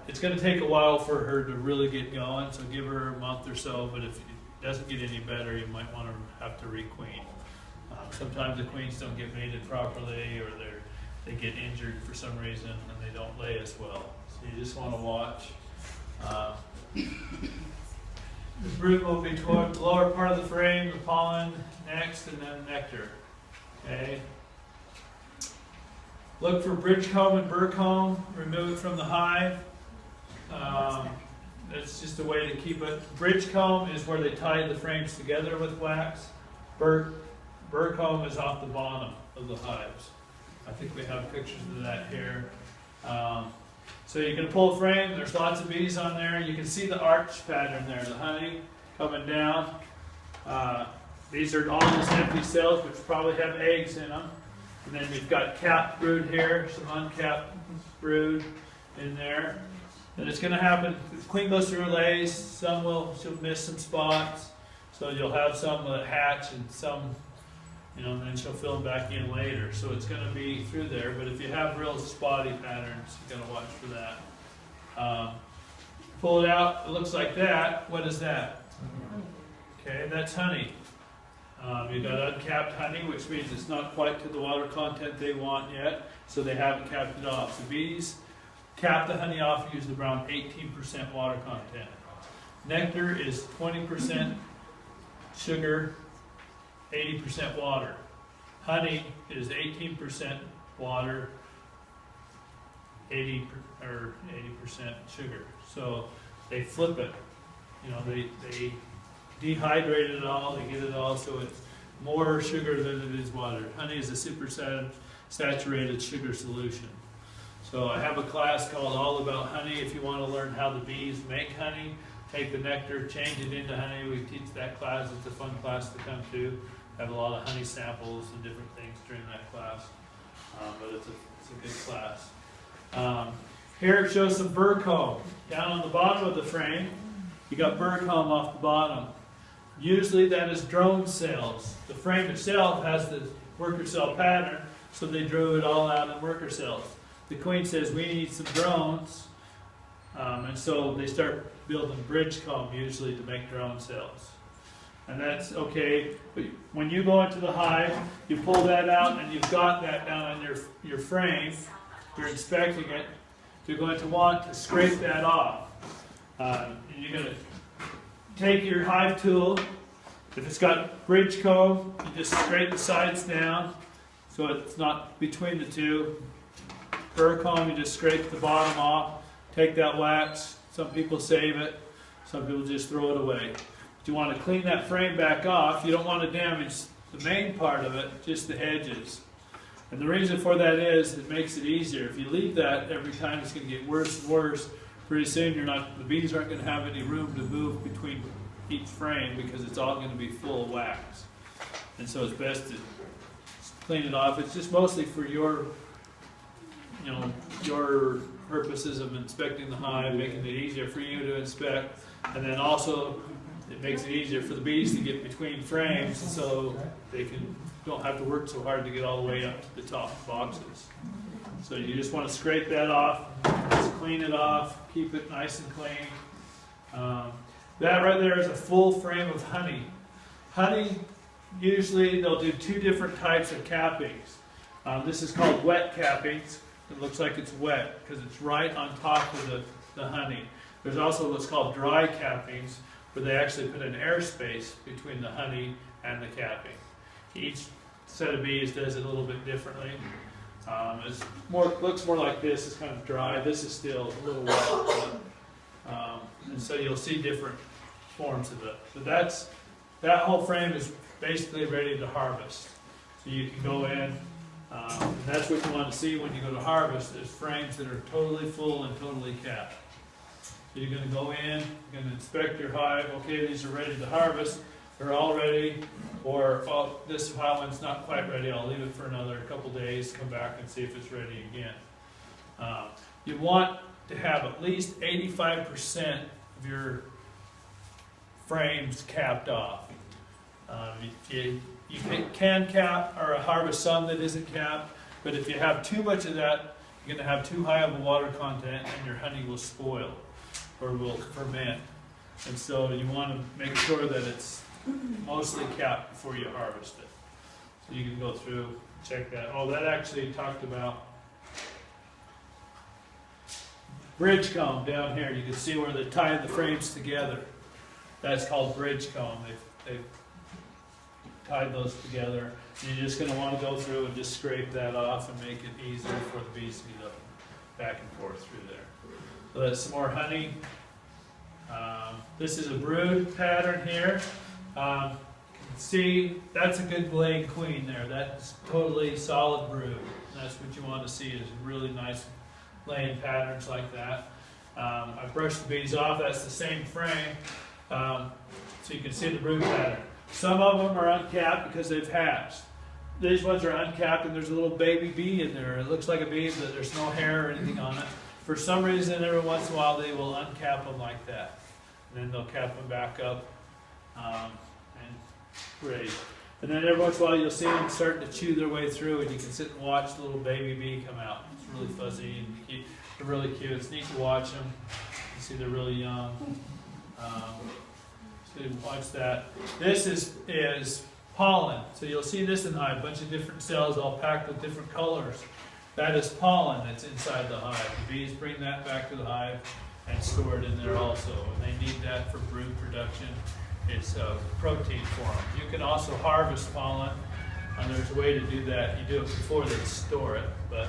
it's going to take a while for her to really get going, so give her a month or so, but if it doesn't get any better, you might want to have to re-queen. Sometimes the queens don't get mated properly, or they get injured for some reason, and they don't lay as well. So you just want to watch. The brood will be toward the lower part of the frame, the pollen next, and then nectar. Okay. Look for bridge comb and burr comb removed from the hive. That's just a way to keep it. Bridge comb is where they tie the frames together with wax. Burr comb is off the bottom of the hives. I think we have pictures of that here. So you can pull a frame, there's lots of bees on there. You can see the arch pattern there, the honey coming down. These are all just empty cells, which probably have eggs in them. And then you've got capped brood here, some uncapped brood in there. And it's going to happen, the queen goes through her lays, she'll miss some spots. So you'll have some that hatch and some, and then she'll fill them back in later. So it's going to be through there, but if you have real spotty patterns, you got to watch for that. Pull it out, it looks like that. What is that? Okay, that's honey. You've got uncapped honey, which means it's not quite to the water content they want yet, so they haven't capped it off. The bees cap the honey off, use around 18% water content. Nectar is 20% sugar, 80% water. Honey is 18% water, 80% sugar. So they flip it. They dehydrate it all, they get it all, so it's more sugar than it is water. Honey is a super saturated sugar solution. So I have a class called All About Honey. If you want to learn how the bees make honey, take the nectar, change it into honey. We teach that class. It's a fun class to come to. Have a lot of honey samples and different things during that class. But it's a good class. Here it shows some burr comb. Down on the bottom of the frame, you got burr comb off the bottom. Usually that is drone cells. The frame itself has the worker cell pattern, so they drew it all out in worker cells. The queen says, we need some drones, and so they start building bridge comb usually to make drone cells. And that's okay, but when you go into the hive, you pull that out and you've got that down on your frame, you're inspecting it, you're going to want to scrape that off. And you're going to take your hive tool. If it's got bridge comb, you just scrape the sides down so it's not between the two. Burr comb, you just scrape the bottom off, take that wax. Some people save it, some people just throw it away. But you want to clean that frame back off. You don't want to damage the main part of it, just the edges. And the reason for that is it makes it easier. If you leave that every time, it's going to get worse and worse. Pretty soon the bees aren't going to have any room to move between each frame because it's all going to be full of wax. And so it's best to clean it off. It's just mostly for your purposes of inspecting the hive, making it easier for you to inspect, and then also it makes it easier for the bees to get between frames so they don't have to work so hard to get all the way up to the top boxes. So you just want to scrape that off, just clean it off, keep it nice and clean. That right there is a full frame of honey. Honey, usually they'll do two different types of cappings. This is called wet cappings. It looks like it's wet because it's right on top of the honey. There's also what's called dry cappings, where they actually put an airspace between the honey and the capping. Each set of bees does it a little bit differently. Looks more like this. It's kind of dry. This is still a little wet. And so you'll see different forms of it. But that whole frame is basically ready to harvest. So you can go in. And that's what you want to see when you go to harvest, is frames that are totally full and totally capped. So you're going to go in, you're going to inspect your hive. Okay, these are ready to harvest. They're all ready. Or, oh, this one's not quite ready. I'll leave it for another couple days, come back and see if it's ready again. You want to have at least 85% of your frames capped off. You can cap or harvest some that isn't capped, but if you have too much of that, you're going to have too high of a water content and your honey will spoil or will ferment. And so you want to make sure that it's mostly capped before you harvest it. So you can go through, check that. Oh, that actually talked about bridge comb down here. You can see where they tie the frames together. That's called bridge comb. They've tied those together. And you're just going to want to go through and just scrape that off and make it easier for the bees to get up back and forth through there. So that's some more honey. This is a brood pattern here. You can see that's a good blade queen there. That's totally solid brood. That's what you want to see, is really nice laying patterns like that. I brushed the bees off. That's the same frame. So you can see the brood pattern. Some of them are uncapped because they've hatched. These ones are uncapped and there's a little baby bee in there. It looks like a bee, but there's no hair or anything on it. For some reason, every once in a while, they will uncap them like that. And then they'll cap them back up and raise. And then every once in a while, you'll see them starting to chew their way through, and you can sit and watch the little baby bee come out. It's really fuzzy and cute. They're really cute. It's neat to watch them. You see they're really young. So you watch that. This is pollen. So you'll see this in the hive, a bunch of different cells all packed with different colors. That is pollen that's inside the hive. The bees bring that back to the hive and store it in there also. And they need that for brood production. It's protein for them. You can also harvest pollen. There's a way to do that. You do it before they store it. But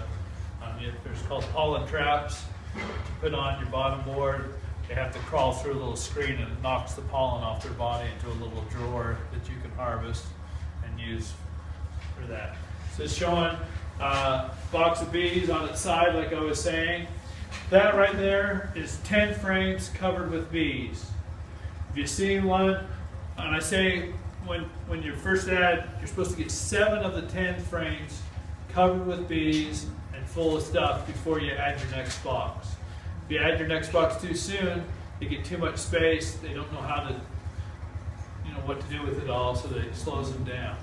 there's called pollen traps to put on your bottom board. They have to crawl through a little screen and it knocks the pollen off their body into a little drawer that you can harvest and use for that. So it's showing box of bees on its side, like I was saying. That right there is 10 frames covered with bees. If you see one, and I say when you first add, you're supposed to get 7 of the 10 frames covered with bees and full of stuff before you add your next box. If you add your next box too soon, they get too much space. They don't know how to, what to do with it all, so that it slows them down.